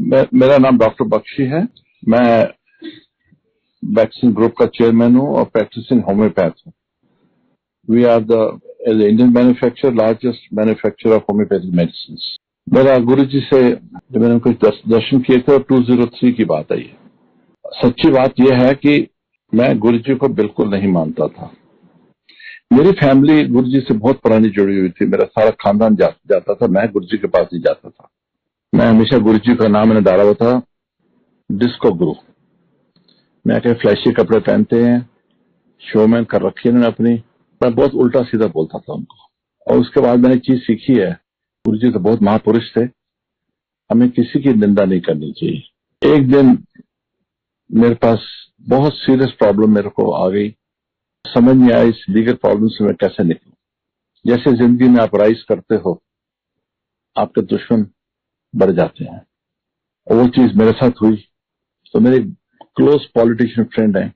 मेरा नाम डॉक्टर बख्शी है। मैं वैक्सीन ग्रुप का चेयरमैन हूँ और प्रैक्टिसिंग होम्योपैथ हूँ। We are the Indian manufacturer largest manufacturer of homeopathic medicine. मेरा गुरु जी से जब मैंने कुछ दर्शन किए थे और 203 की बात आई है। सच्ची बात यह है कि मैं गुरु जी को बिल्कुल नहीं मानता था। मेरी फैमिली गुरु जी से बहुत पुरानी जुड़ी हुई थी। मेरा सारा खानदान जाता था, मैं गुरु जी के पास ही जाता था। मैं हमेशा गुरु जी का नाम मैंने डाला हुआ था डिस्को गुरु। मैं क्या फ्लैशी कपड़े पहनते हैं, शोमैन कर रखी है अपनी। मैं बहुत उल्टा सीधा बोलता था उनको। और उसके बाद मैंने चीज सीखी है, गुरु जी तो बहुत महापुरुष थे, हमें किसी की निंदा नहीं करनी चाहिए। एक दिन मेरे पास बहुत सीरियस प्रॉब्लम मेरे को आ गई। समझ नहीं आया इस लीगल प्रॉब्लम से मैं कैसे निकलूं। जैसे जिंदगी में आप राइज करते हो, आपके दुश्मन बढ़ जाते हैं, और वो चीज मेरे साथ हुई। तो मेरे क्लोज पॉलिटिशियन फ्रेंड हैं,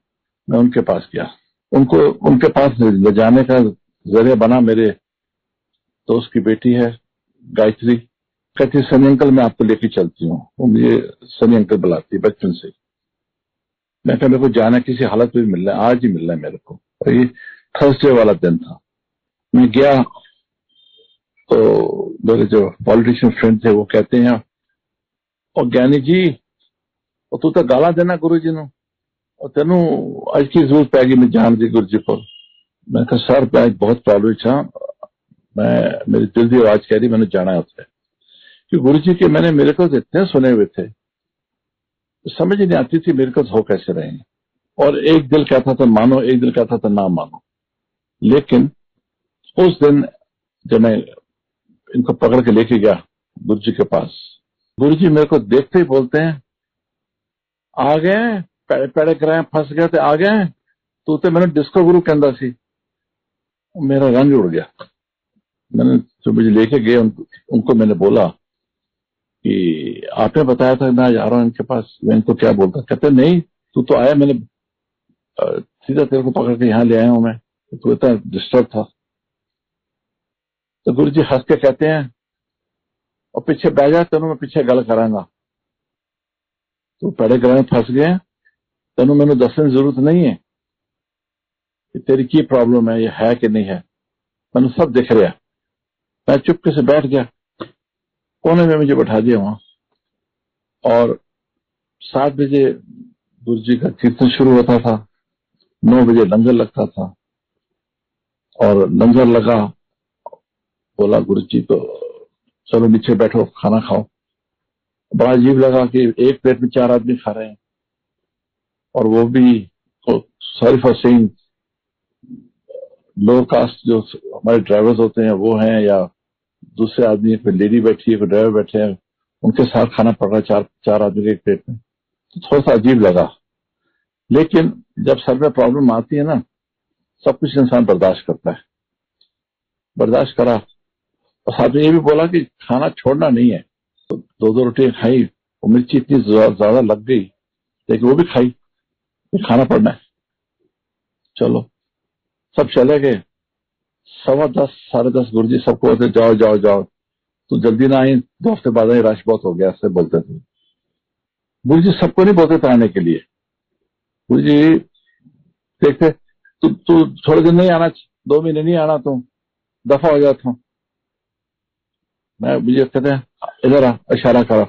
मैं उनके पास गया। उनको उनके पास ले जाने का जरिया बना मेरे दोस्त की बेटी है गायत्री। कहती सनी अंकल मैं आपको लेके चलती हूँ। वो मुझे सनी अंकल बुलाती है बचपन से। मैं कहा मेरे को जाना किसी हालत में मिलना है, आज ही मिलना है मेरे को। और ये थर्सडे वाला दिन था। मैं गया तो मेरे जो पॉलिटिशियन फ्रेंड थे वो कहते हैं, और ज्ञानी जी तू तो गाला देना गुरु जी ने, और तेन अज की जरूरत पैगी मैं जान दी गुरु जी को। मैं कहा सर मैं बहुत प्रॉब्लम था, मैं मेरी दिल की आवाज कह रही मैंने जाना है उससे। कि गुरु जी के मैंने मेरे को इतने सुने हुए थे, तो समझ ही नहीं आती थी मेरे को हो कैसे रहेंगे। और एक दिल कहता था मानो, एक दिल कहता था ना मानो। लेकिन उस दिन जब मैं इनको पकड़ के लेके गया गुरु जी के पास, गुरु जी मेरे को देखते ही बोलते हैं आ गए पैड़े कराए फंस गए थे, आ गए तू तो मैंने डिस्को गुरु कहता सी। मेरा रंग उड़ गया। मैंने जो मुझे लेके गए उनको मैंने बोला कि आपने बताया था मैं जा रहा हूं इनके पास, मैं इनको क्या बोलता। कहते नहीं तू तो आया, मैंने सीधा तेरे को पकड़ के यहाँ ले आया हूं मैं, तू इतना डिस्टर्ब था। तो गुरु जी हंस के कहते हैं और पीछे बैठ जा, तेनों मैं पीछे गल करांगा। तू पैड़े कराने फंस गए, तेनों मैंने दसने की जरूरत नहीं है कि तेरी की प्रॉब्लम है, ये है कि नहीं है, मैंने सब दिख रहा। मैं चुपके से बैठ गया, कोने में मुझे बैठा दिया वहां। और 7 बजे गुरु जी का कीर्तन शुरू होता था, 9 बजे लंगर लगता था। और लंगर लगा, बोला गुरु जी तो चलो नीचे बैठो खाना खाओ। बड़ा अजीब लगा कि एक प्लेट में 4 आदमी खा रहे हैं, और वो भी sorry for saying lower caste जो हमारे ड्राइवर्स होते हैं वो हैं, या दूसरे आदमी, कोई लेडी बैठी है, कोई ड्राइवर बैठे हैं, उनके साथ खाना पड़ रहा है चार आदमी के एक प्लेट में। तो थोड़ा सा अजीब लगा। लेकिन जब सर में प्रॉब्लम आती है ना, सब कुछ इंसान बर्दाश्त करता है। बर्दाश्त करा, और साथ में ये भी बोला कि खाना छोड़ना नहीं है। तो 2 रोटियां खाई, और मिर्ची इतनी ज्यादा लग गई, लेकिन वो भी खाई, ये खाना पड़ना है। चलो सब चले गए। 10:15 10:30 गुरु जी सबको बोलते जाओ जाओ जाओ, तो जल्दी ना आई, 2 हफ्ते बाद आई, रश बहुत हो गया, ऐसे बोलते थे। गुरु जी सबको नहीं बोलते थे आने के लिए। गुरु जी देखते तू तू थोड़े दिन नहीं आना, 2 महीने नहीं आना, तू दफा हो जाता हूँ। मैं मुझे कहते हैं इधर आ, इशारा करा,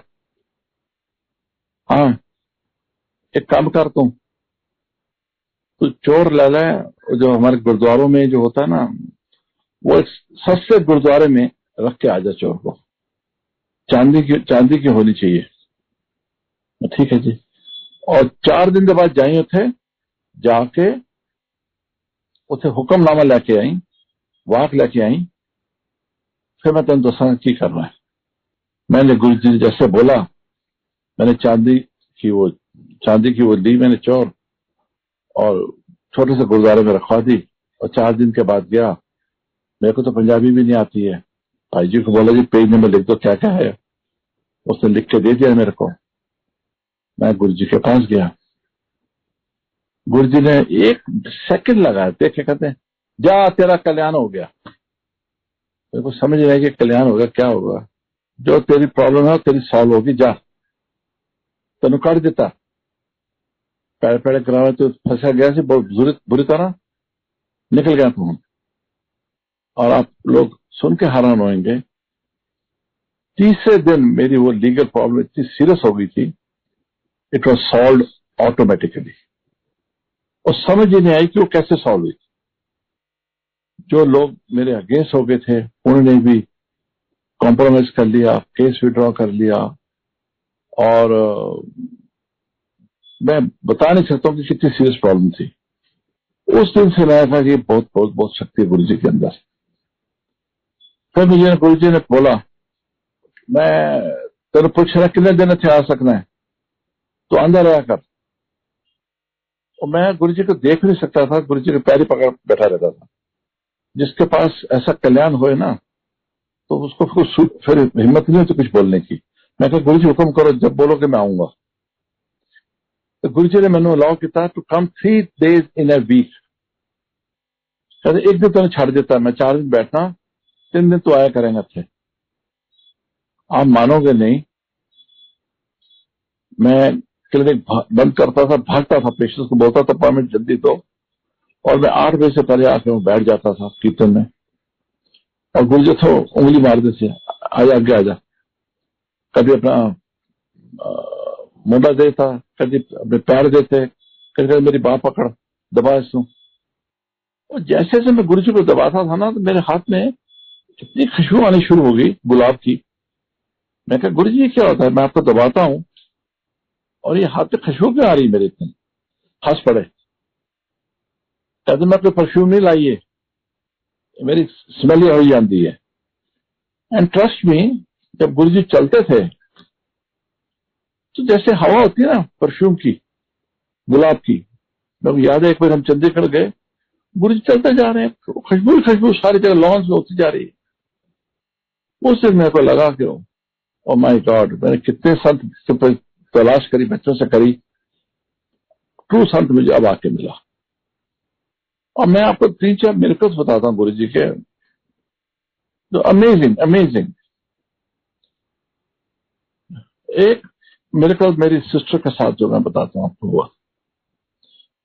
हाँ एक काम कर तू चोर ले ले। जो हमारे गुरुद्वारों में जो होता है ना, वो एक सस्ते गुरुद्वारे में रख के आ जा चोर को, चांदी की होनी चाहिए। ठीक है जी। और 4 दिन के बाद जाई उथे जाके उथे हुक्मनामा लेके आई, वाक लेके आई, फिर मैं तेन दसा की करना है। मैंने गुरु जी ने जैसे बोला, मैंने चांदी की वो ली मैंने चोर, और छोटे से गुरुद्वारे में रखवा दी। और 4 दिन के बाद गया। मेरे को तो पंजाबी भी नहीं आती है। भाई जी को बोला जी पेज नंबर लिख दो क्या क्या है, उसने लिख के दे दिया मेरे को। मैं गुरु जी के पास गया, गुरु जी ने 1 सेकंड लगाया, देखे कहते हैं जा तेरा कल्याण हो गया। मेरे को समझ नहीं आया कि कल्याण होगा क्या होगा। जो तेरी प्रॉब्लम है तेरी सॉल्व होगी, जा। तेन काट दिता, पैड़े पैड़े करावे तो फंसा गया सी बहुत बुरी तरह, निकल गया तू। और आप लोग सुन के हैरान होंगे, तीसरे दिन मेरी वो लीगल प्रॉब्लम इतनी सीरियस हो गई थी, इट वॉज सॉल्व ऑटोमेटिकली। और समझ ही नहीं आई कि वो कैसे सॉल्व हुई। जो लोग मेरे अगेंस्ट हो गए थे उन्होंने भी कॉम्प्रोमाइज कर लिया, केस विड्रॉ कर लिया। और मैं बता नहीं सकता हूं कि कितनी सीरियस प्रॉब्लम थी। उस दिन से लगा था कि बहुत बहुत बहुत शक्ति है गुरु जी के अंदर। फिर मुझे गुरु जी ने बोला, मैं तेरे पूछ रहा कितने दिन थे आ सकना है, तो अंदर आया कर। और मैं गुरु जी को देख नहीं सकता था, गुरु जी के पैर ही पकड़ बैठा रहता था। जिसके पास ऐसा कल्याण होए ना, तो उसको फिर हिम्मत नहीं होती कुछ बोलने की। मैं कहा गुरु जी हुक्म करो, जब बोलोगे मैं आऊंगा। तो गुरु जी ने मैंने अलाउ किया to come 3 days in a week. कहते एक दिन तो छाड़ देता, मैं 4 दिन बैठना, 3 दिन तो आया करेंगे थे। आप मानोगे नहीं, मैं क्लिनिक बंद करता था, भागता था, पेशेंट्स को बोलता था अपॉइंटमेंट जल्दी दो, और मैं 8 बजे से पहले आके मैं बैठ जाता था कीर्तन में। और गुरु जी तो उंगली मार देते, आजा आगे आजा। कभी अपना मुंडा देता, कभी अपने पैर देते, कभी मेरी बाह पकड़ दबा इसको। और जैसे जैसे मैं गुरु जी को दबाता था ना, तो मेरे हाथ में इतनी खुशबू आनी शुरू हो गई गुलाब की। मैं कहा गुरु जी क्या होता है, मैं आपको दबाता हूं और ये हाथ पे खुशबू क्यों आ रही मेरे इतनी। हंस पड़े, कहते मैं कोई परफ्यूम नहीं लाई है, मेरी स्मेल ही हो जाती है। एंड ट्रस्ट मी, जब गुरु जी चलते थे तो जैसे हवा होती है ना परफ्यूम की, गुलाब की। मेरे को याद है एक बार हम चंडीगढ़ गए, गुरु जी चलते जा रहे हैं, खुशबू खुशबू सारी जगह लॉन्च में होती जा रही है। उस दिन मेरे को लगा कि ओ माय गॉड, मैंने कितने संत तलाश करी, बच्चों से करी, ट्रू संत मुझे अब आके मिला। और मैं आपको 3-4 मिरेकल्स बताता हूँ गुरु जी के, तो अमेजिंग अमेजिंग। एक मिरेकल मेरी सिस्टर के साथ जो मैं बताता हूँ आपको हुआ।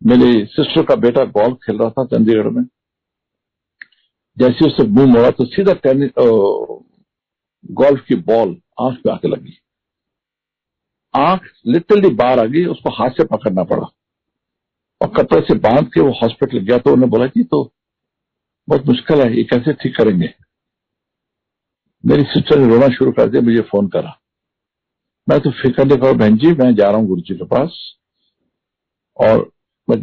मेरी सिस्टर का बेटा गोल्फ खेल रहा था चंडीगढ़ में, जैसे उससे मुंह मोड़ा तो सीधा टेनिस गोल्फ की बॉल आंख पे आके लगी। आंख लिटरली बाहर आ गई, उसको हाथ से पकड़ना पड़ा और कपड़े से बांध के वो हॉस्पिटल गया। तो उन्होंने बोला कि तो बहुत मुश्किल है, ये कैसे ठीक करेंगे। मेरी सिस्टर ने रोना शुरू कर दिया, मुझे फोन करा। मैं तो फिक्र नहीं करो बहन जी, मैं जा रहा हूँ गुरु जी के पास, और मैं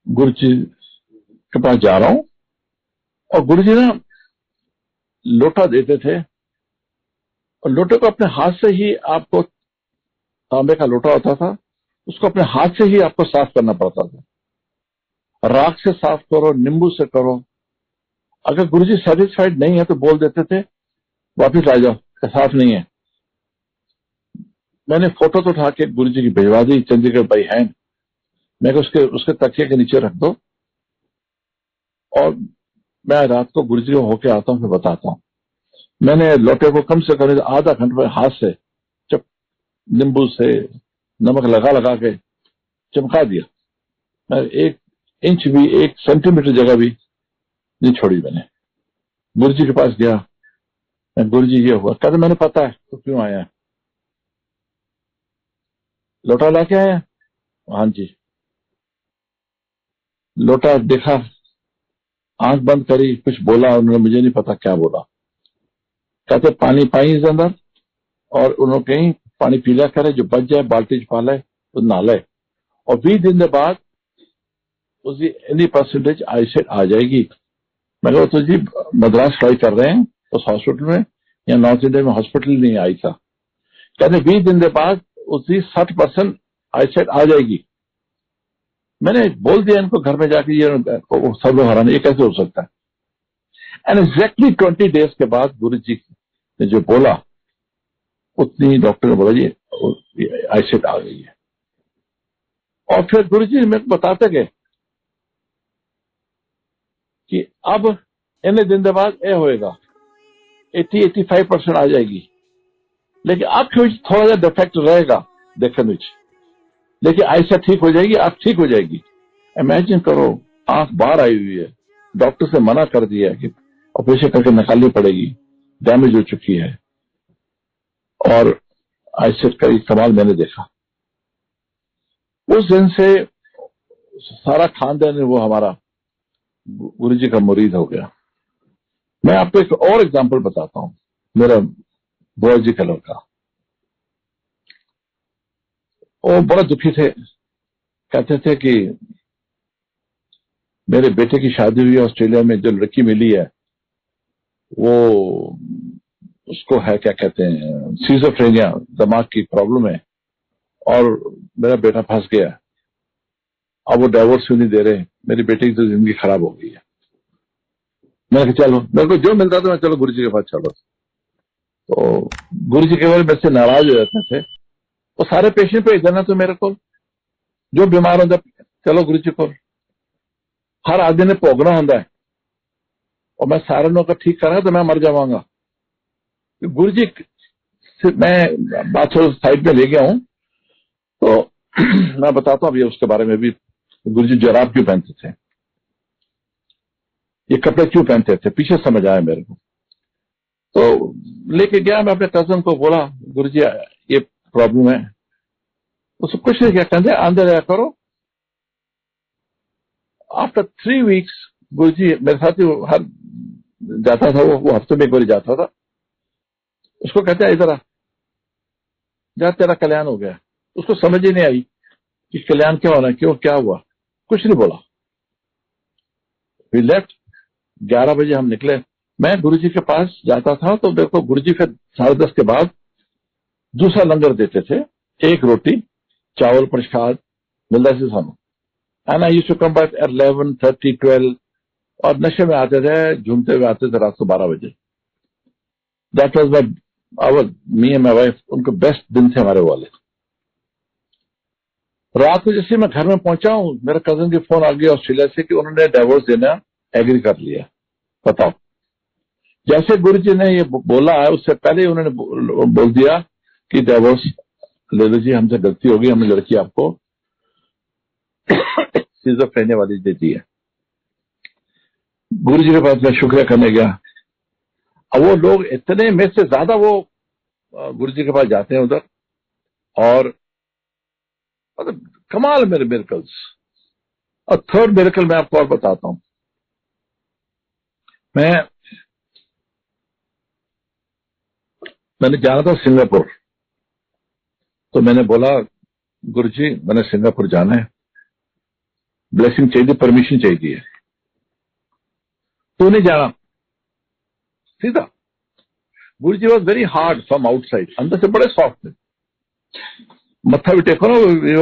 गुरु जी के पास जा रहा हूँ। और गुरु जी ना लोटा देते थे, और लोटे को अपने हाथ से ही, आपको तांबे का लोटा होता था, उसको अपने हाथ से ही आपको साफ करना पड़ता था। राख से साफ करो, नींबू से करो। अगर गुरुजी सेटिस्फाइड नहीं है तो बोल देते थे वापिस आ जाओ, साफ नहीं है। मैंने फोटो तो उठा के गुरुजी की भिजवा दी चंडीगढ़ बाई हैंड। मैं उसके तकिए के नीचे रख दो, और मैं रात को गुरुजी को होके आता हूँ, फिर बताता हूँ। मैंने लोटे को कम से कम आधा घंटे हाथ से नींबू से नमक लगा लगा के चमका दिया। मैं 1 इंच भी, 1 सेंटीमीटर जगह भी नहीं छोड़ी मैंने। गुरु जी के पास गया, मैं गुरु जी ये हुआ। कहते मैंने पता है तो क्यों आया, लोटा लाके आया। हाँ जी। लोटा देखा, आंख बंद करी, कुछ बोला उन्होंने, मुझे नहीं पता क्या बोला। कहते पानी पाई इस अंदर, और उन्होंने कहीं पानी पी लिया करे, जो बच जाए बाल्टी च पा ले तो नहा ले, और 20 दिन के बाद उसकी एनी परसेंटेज आईसेट आ जाएगी। मैंने तो जी मद्रास ट्राई कर रहे हैं उस हॉस्पिटल में, या नॉर्थ इंडिया में हॉस्पिटल नहीं आई था। कहते 20 दिन के बाद उसकी 60% आईसेट आ जाएगी। मैंने बोल दिया इनको घर में जाके, ये सर्वहारा, ये कैसे हो सकता है। एंड एग्जैक्टली 20 डेज के बाद गुरु जी ने जो बोला, उतनी डॉक्टर ने बोला जी आईसेट आ गई है। और फिर गुरु जी मेरे को बताते गए कि अब इतने दिन के बाद ये होएगा, 80-85% आ जाएगी, लेकिन अब थोड़ा सा डिफेक्ट रहेगा देखने में। लेकिन ऐसा ठीक हो जाएगी, आप ठीक हो जाएगी। इमेजिन करो, आंख बाहर आई हुई है, डॉक्टर से मना कर दिया है कि ऑपरेशन करके निकालनी पड़ेगी, डैमेज हो चुकी है, और ऐसे कई कमाल मैंने देखा। उस दिन से सारा खानदान वो हमारा गुरु जी का मुरीद हो गया। मैं आपको एक और एग्जांपल बताता हूं। मेरा बुआ जी का लड़का, वो बड़ा दुखी थे, कहते थे कि मेरे बेटे की शादी हुई ऑस्ट्रेलिया में, जो लड़की मिली है वो, उसको है क्या कहते हैं, सीजोफ्रेनिया, दिमाग की प्रॉब्लम है, और मेरा बेटा फंस गया, अब वो डाइवोर्स भी नहीं दे रहे, मेरी बेटे की तो जिंदगी खराब हो गई है। मैंने कहा चलो, मेरे को जो मिलता था मैं चलो गुरु जी के पास चलो। तो गुरु जी के बारे में से नाराज हो जाते थे, वो सारे पेशेंट पे इधर ना, तो मेरे को जो बीमार होता चलो गुरु जी को, हर आदमी ने भोगना होता है, और मैं सारे लोगों का ठीक करा तो मैं मर जाऊंगा। गुरु जी से मैं बात साइड में ले गया हूं, तो मैं बताता हूं अभी उसके बारे में भी। गुरु जी जराब क्यों पहनते थे, ये कपड़े क्यों पहनते थे, पीछे समझ आया मेरे को। तो लेके गया मैं अपने कजन को, बोला गुरु जी ये प्रॉब्लम है। उसको कुछ नहीं किया, कहते अंदर आया करो। आफ्टर 3 वीक्स गुरु जी मेरे साथ ही हर जाता था, वो हफ्ते में एक बार जाता था। उसको कहते हैं इधर आ जा, तेरा कल्याण हो गया। उसको समझ ही नहीं आई कि कल्याण क्या होना, क्यों, क्या हुआ, कुछ नहीं बोला। वी लेफ्ट, 11 बजे हम निकले। मैं गुरु जी के पास जाता था तो मेरे को गुरु जी फिर 10:30 के बाद दूसरा लंगर देते थे, एक रोटी चावल प्रसाद मिलता से सामू, and I used to come back at 11:30, 12, और नशे में आते थे, झूमते हुए आते थे रात को 12 बजे। That was my hour me and my wife, उनके बेस्ट दिन थे हमारे वाले। रात को जैसे मैं घर में पहुंचा हूं, मेरे कजन की फोन आ गया ऑस्ट्रेलिया से कि उन्होंने डाइवोर्स देना एग्री कर लिया। बताओ, जैसे गुरु जी ने ये बोला है उससे पहले उन्होंने बोल दिया कि डाइवोर्स ले लो जी, हमसे गलती होगी, हमने लड़की आपको सिजोफ्रेनिया वाली दे दी है। गुरु जी के पास मैं शुक्रिया करने गया। अब वो लोग इतने में से ज्यादा वो गुरु जी के पास जाते हैं उधर, और मतलब कमाल मेरे मिरेकल्स। और थर्ड मिरेकल मैं आपको और बताता हूं। मैंने जाना था सिंगापुर, तो मैंने बोला गुरु जी मैंने सिंगापुर जाना है, ब्लेसिंग चाहिए, परमिशन चाहिए। तो नहीं जाना सीधा। Guru ji was very hard from outside, अंदर से बड़े सॉफ्ट थे, मत्था भी टेको ना,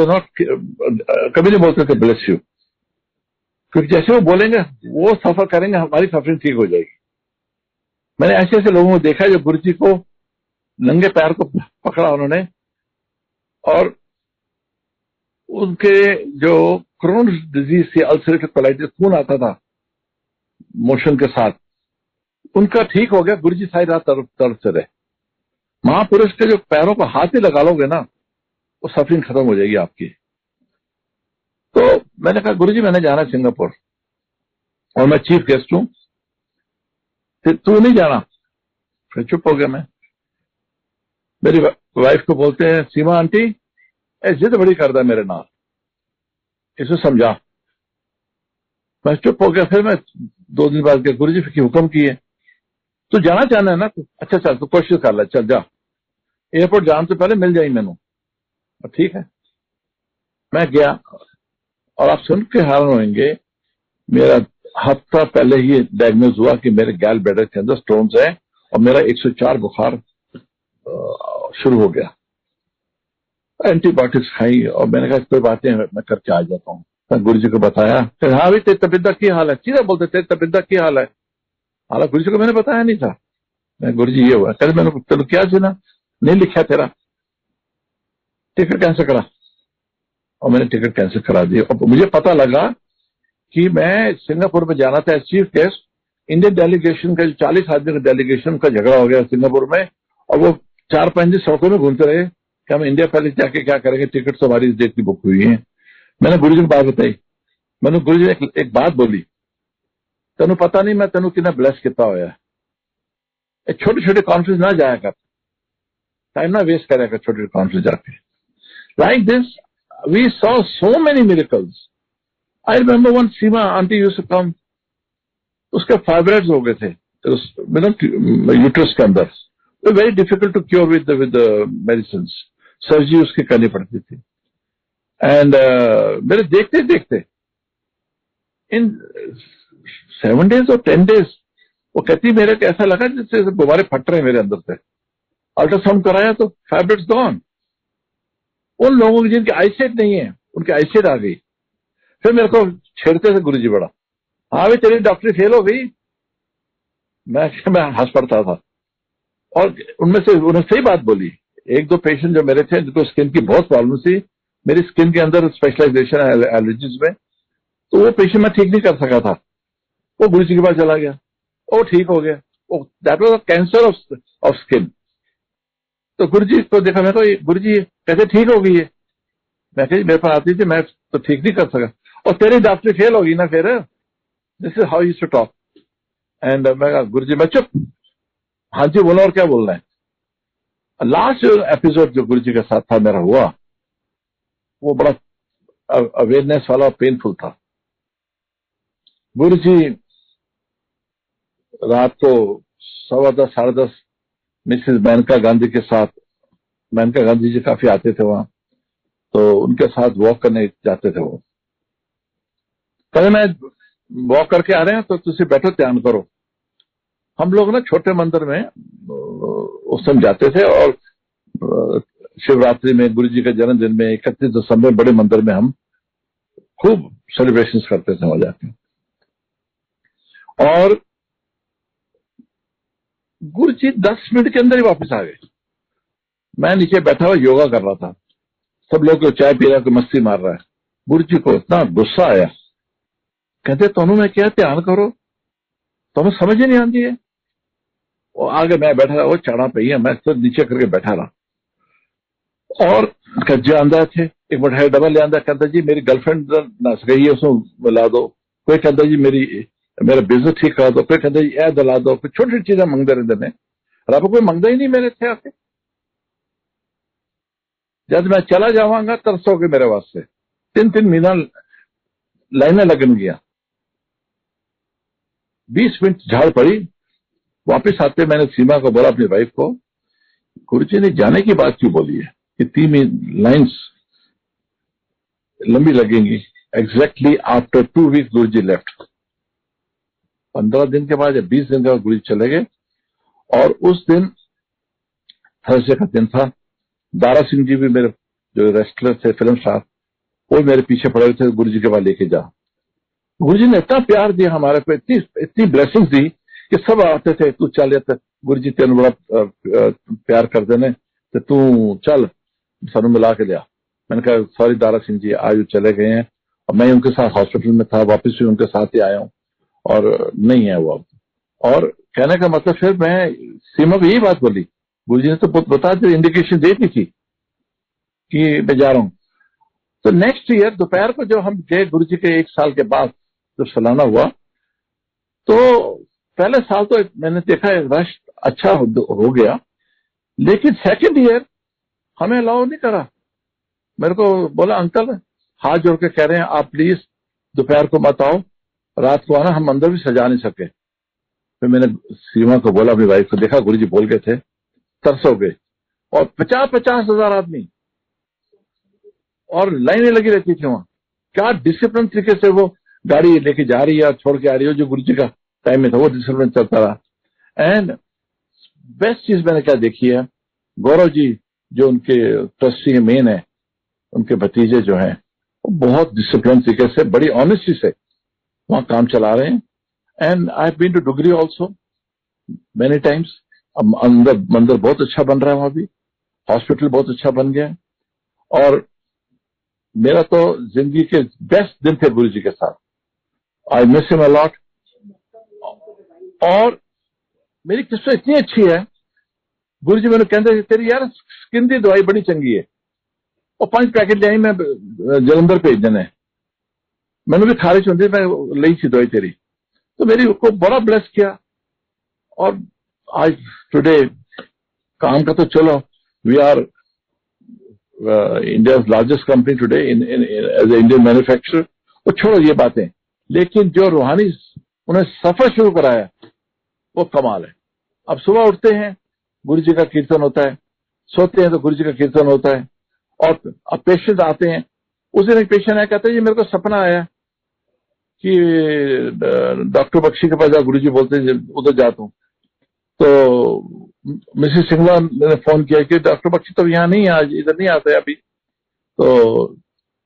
नॉट कभी नहीं बोलते थे ब्लेस यू, क्योंकि जैसे वो बोलेंगे वो सफर करेंगे, हमारी सफरिंग ठीक हो जाएगी। मैंने ऐसे ऐसे लोगों को देखा जो गुरु जी को नंगे पैर को पकड़ा उन्होंने, और उनके जो क्रोन्स डिजीज से, अल्सरेटिव कोलाइटिस, खून आता था मोशन के साथ, उनका ठीक हो गया। गुरु जी सारी रात तरसते रहे। महापुरुष के जो पैरों को हाथ ही लगा लोगे ना, वो सफरिंग खत्म हो जाएगी आपकी। तो मैंने कहा गुरु जी मैंने जाना सिंगापुर, और मैं चीफ गेस्ट हूं, तू नहीं जाना। फिर चुप हो गया मैं। मेरी वाइफ को बोलते हैं सीमा आंटी, जिद बड़ी करता है मेरे नाल, इसे समझा। मैं चुप हो गया। फिर मैं 2 दिन बाद गया, गुरु जी फिर हुक्म किए, तू जाना चाहना है ना, अच्छा चल तू कोशिश कर ले, चल जा, एयरपोर्ट जाने से पहले मिल जाई मैनू। ठीक है, मैं गया, और आप सुन के हैरान होंगे, मेरा हफ्ता पहले ही डायग्नोज हुआ कि मेरे गैल ब्लैडर के अंदर स्टोन्स है, और मेरा 104 बुखार शुरू हो गया। एंटीबायोटिक्स खाई, और मैंने कहा कोई बात नहीं, मैं करके आ जाता हूँ। मैं गुरु जी को बताया, फिर हाँ भाई तेरी तबियत की हाल है, सीधा बोलते तेरी तबियत की हाल है। हालांकि गुरु जी को मैंने बताया नहीं था। मैं गुरु जी ये हुआ, कल मैंने चलो क्या सुना, नहीं लिखा तेरा, टिकट कैंसिल करा। और मैंने टिकट कैंसिल करा दी। और मुझे पता लगा कि मैं सिंगापुर में जाना था as chief guest. Indian delegation का 40 आदमी का डेलीगेशन का झगड़ा हो गया सिंगापुर में, और वो 4-5 दिन सड़कों में घूमते रहे कि हम इंडिया पहले जाके क्या करेंगे, टिकट तो हमारी इस डेट की बुक हुई है। मैंने गुरु जी को बात बताई। मैंने गुरु जी ने एक बात बोली, तेन पता नहीं मैं तेन कि ब्लैस किया होया, छोटे छोटे कॉन्फ्रेंस ना जाया कर, टाइम ना वेस्ट कराया कर छोटे छोटे कॉन्फ्रेंस जाके। Like this we saw so many miracles. I remember one Seema aunty used to come, उसके फाइब्रॉइड्स हो गए थे यूट्रस के अंदर, तो very difficult to cure with medicine, surgery उसकी करनी पड़ती थी। एंड मेरे देखते देखते इन 7 days और 10 days वो कहती मेरे को ऐसा लगा जैसे गुब्बारे फट रहे मेरे अंदर से। अल्ट्रासाउंड कराया तो फाइब्रॉइड्स गॉन। उन लोगों की जिनकी आईसाइट नहीं है उनकी आईसाइट आ गई। फिर मेरे को छेड़ते थे गुरुजी बड़ा, हाँ भाई तेरी डॉक्टरी फेल हो गई। मैं हंस पड़ता था। और उनमें से उन्होंने सही बात बोली। एक दो पेशेंट जो मेरे थे जिनको स्किन की बहुत प्रॉब्लम थी, मेरी स्किन के अंदर स्पेशलाइजेशन है एलर्जीज में, तो वो पेशेंट मैं ठीक नहीं कर सका था, वो गुरुजी के पास चला गया, वो ठीक हो गया। That was a cancer of skin. तो गुरुजी को देखा, मैं तो गुरुजी कैसे ठीक हो गई है? मैं कही मेरे पास आती थी, मैं तो ठीक नहीं कर सका। और तेरी डॉक्टरी फेल होगी ना फिर, this is how you to talk. And मैं कहा गुरुजी मैं चुप, हाँ जी बोलो और क्या बोलना है। लास्ट एपिसोड जो गुरुजी के साथ था मेरा हुआ, वो बड़ा अवेयरनेस वाला पेनफुल था। गुरुजी रात को 10:15 10:30 मिसेस मेनका गांधी के साथ, मेनका गांधी जी काफी आते थे वहां, तो उनके साथ वॉक करने जाते थे। वो कहते मैं वॉक करके आ रहे हैं तो तुम बैठो ध्यान करो। हम लोग ना छोटे मंदिर में उस समय जाते थे, और शिवरात्रि में, गुरु जी के जन्मदिन में, 31 दिसंबर बड़े मंदिर में हम खूब सेलिब्रेशंस करते थे वहां जाके। और गुरु जी 10 मिनट के अंदर ही वापस आ गए। मैं नीचे बैठा हुआ योगा कर रहा था, सब लोग चाय पी रहा है, मस्ती मार रहा है। गुरु जी को इतना गुस्सा आया, कहते तुम्हें मैं क्या ध्यान करो, तुम्हें समझ ही नहीं आती है। वो आगे मैं बैठा रहा, वो चढ़ा पे है, मैं तो नीचे करके बैठा रहा। और कज्जे आंदा थे, एक बड़ा डबल ले आंदा, कहता जी मेरी गर्लफ्रेंड नस गई है, उसको मिला दो। कोई कहता जी मेरा बिजनेस ठीक करा दो, कोई कहता जी ए दिला दो, कोई छोटी छोटी चीजें मंगते रहते ने। रब कोई मंगता ही नहीं मेरे थे आके। जब मैं चला जावांगा तरसोगे मेरे वास्ते। 3 महीना लाइनें लगन गया, 20 मिनट झाड़ पड़ी। वापिस आते मैंने सीमा को बोला, अपनी वाइफ को, गुरुजी ने जाने की बात क्यों बोली है कि 3 लाइन्स लंबी लगेंगी। एग्जैक्टली आफ्टर 2 वीक्स गुरुजी लेफ्ट। 15 दिन के बाद या 20 दिन के बाद गुरुजी चले गए। और उस दिन थर्सडे का दिन था। दारा सिंह जी भी मेरे जो रेस्टलर थे, फिल्म स्टार, वो मेरे पीछे पड़े हुए थे, गुरुजी के पास लेके जा। गुरुजी ने इतना प्यार दिया हमारे पे, इतनी ब्लेसिंग्स दी कि सब आते थे, तू चल जाता, गुरुजी तेन बड़ा प्यार कर देने, तो तू चल सानू मिला के लिया। मैंने कहा सॉरी दारा सिंह जी, आज चले गए हैं, और मैं उनके साथ हॉस्पिटल में था, वापस भी उनके साथ ही आया हूँ, और नहीं है वो अब। और कहने का मतलब फिर मैं सीमा को यही बात बोली, गुरुजी ने तो बता दी, इंडिकेशन दे दी थी कि मैं जा रहा हूँ। तो नेक्स्ट ईयर दोपहर को जब हम गए गुरुजी के 1 साल के बाद जब सालाना हुआ, तो पहले साल तो मैंने देखा रश अच्छा हो गया, लेकिन सेकंड ईयर हमें अलाउ नहीं करा। मेरे को बोला अंकल हाथ जोड़ के कह रहे हैं आप प्लीज दोपहर को मत आओ, रात को आना, हम अंदर भी सजा नहीं सके। फिर मैंने सीमा को बोला, अपनी वाइफ को, देखा गुरुजी बोल गए थे, तरस हो गए। और 50-50 हजार आदमी, और लाइनें लगी रहती थी वहां। क्या डिसिप्लिन तरीके से वो गाड़ी लेके जा रही है और छोड़ के आ रही है, जो गुरुजी का टाइम में था वो डिसिप्लिन चलता रहा। एंड बेस्ट चीज मैंने क्या देखी है, गौरव जी जो उनके ट्रस्टी मेन है, उनके भतीजे जो हैं, वो बहुत डिसिप्लिन तरीके से, बड़ी ऑनेस्टी से वहां काम चला रहे हैं। And I have been to Dugri also many times. अंदर मंदिर बहुत अच्छा बन रहा है, वहां भी हॉस्पिटल बहुत अच्छा बन गया है। और मेरा तो जिंदगी के बेस्ट दिन थे गुरुजी के साथ। I miss him a lot. और मेरी किस्मत इतनी अच्छी है गुरु जी मैंने कहते तेरी यार स्किन की दवाई बड़ी चंगी है, और 5 पैकेट लियाई मैं जलंधर भेज देने, मैंने भी खारिश होती मैं ली सी दवाई तेरी, तो मेरी को बड़ा ब्लेस किया। और आज टुडे काम का तो चलो, we are India largest company today in as a Indian manufacturer. वो छोड़ो ये बातें, लेकिन जो रूहानी उन्हें सफर शुरू कराया वो कमाल है। अब सुबह उठते हैं गुरु जी का कीर्तन होता है, सोते हैं तो गुरु जी का कीर्तन होता है, और अब पेशेंट आते हैं। उस दिन एक पेशेंट आया, कहते हैं जी मेरे को सपना आया कि डॉक्टर बख्शी के पास जा, गुरु जी बोलते हैं उधर जाता हूँ। तो मिसेस सिंगला ने फोन किया कि डॉक्टर बख्शी तो यहाँ नहीं है, आज इधर नहीं आते अभी। तो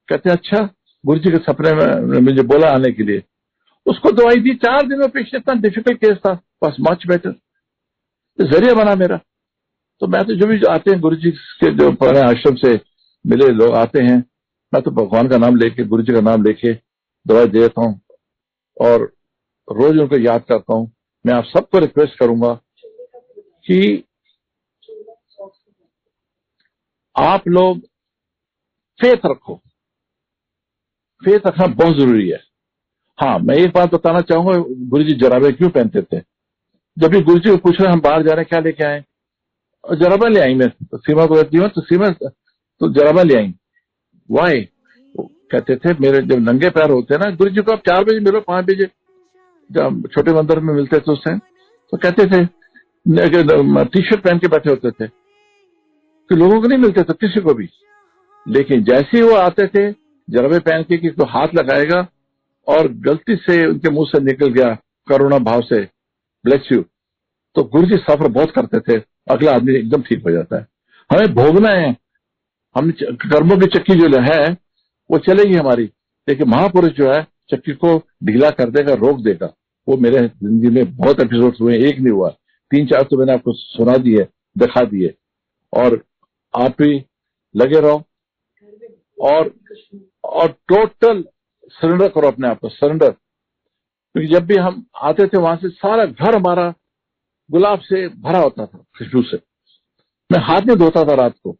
कहते हैं अच्छा, गुरु जी के सपने में मुझे बोला आने के लिए। उसको दवाई दी, 4 दिन में पेशेंट, इतना डिफिकल्ट केस था, बस मच बेटर, तो जरिया बना मेरा। तो मैं तो जो भी आते हैं गुरु जी के जो पुराने आश्रम से मिले लोग आते हैं, मैं तो भगवान का नाम लेके, गुरु जी का नाम लेके दवाई देता हूँ और रोज उनको याद करता हूँ। मैं आप सबको रिक्वेस्ट करूंगा कि आप लोग फेथ रखो, फेथ रखना बहुत जरूरी है। हाँ, मैं एक बात बताना चाहूंगा, गुरु जी जराबे क्यों पहनते थे? जब भी गुरु जी को पूछ रहे हम बाहर जा रहे हैं क्या लेके आए, और जराबा ले आई। मैं तो सीमा को कहती हूँ तो सीमा तो जराबा ले आई। वाई? कहते थे मेरे जब नंगे पैर होते ना, गुरु जी को आप 4 बजे मिलो, 5 बजे जब छोटे मंदिर में मिलते थे उस टाइम, तो कहते थे टी शर्ट पहन के बैठे होते थे, तो लोगों को नहीं मिलते थे किसी को भी। लेकिन जैसे ही वो आते थे जराबे पहन के किसी को हाथ लगाएगा और गलती से उनके मुंह से निकल गया करुणा भाव से ब्लेस यू, तो गुरु जी सफर बहुत करते थे, अगला आदमी एकदम ठीक हो जाता है। हमें भोगना है, हम कर्मों की चक्की जो है वो चलेगी हमारी, लेकिन महापुरुष जो है चक्की को ढीला कर देगा, रोक देगा। वो मेरे जिंदगी में बहुत एपिसोड हुए, एक नहीं हुआ, 3-4 तो मैंने आपको सुना दिए, दिखा दिए। और आप भी लगे रहो और टोटल सरेंडर करो अपने आप को, सरेंडर। क्योंकि जब भी हम आते थे वहां से सारा घर हमारा गुलाब से भरा होता था, खुशबू से। मैं हाथ नहीं धोता था रात को,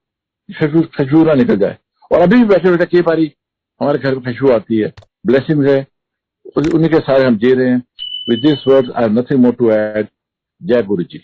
खुशबू ना निकल जाए। और अभी भी बैठे बैठे कई बारी हमारे घर में खुशबू आती है। ब्लेसिंग है, उन्हीं के सारे हम जी रहे हैं। With this word I have nothing more to add. जय गुरु जी।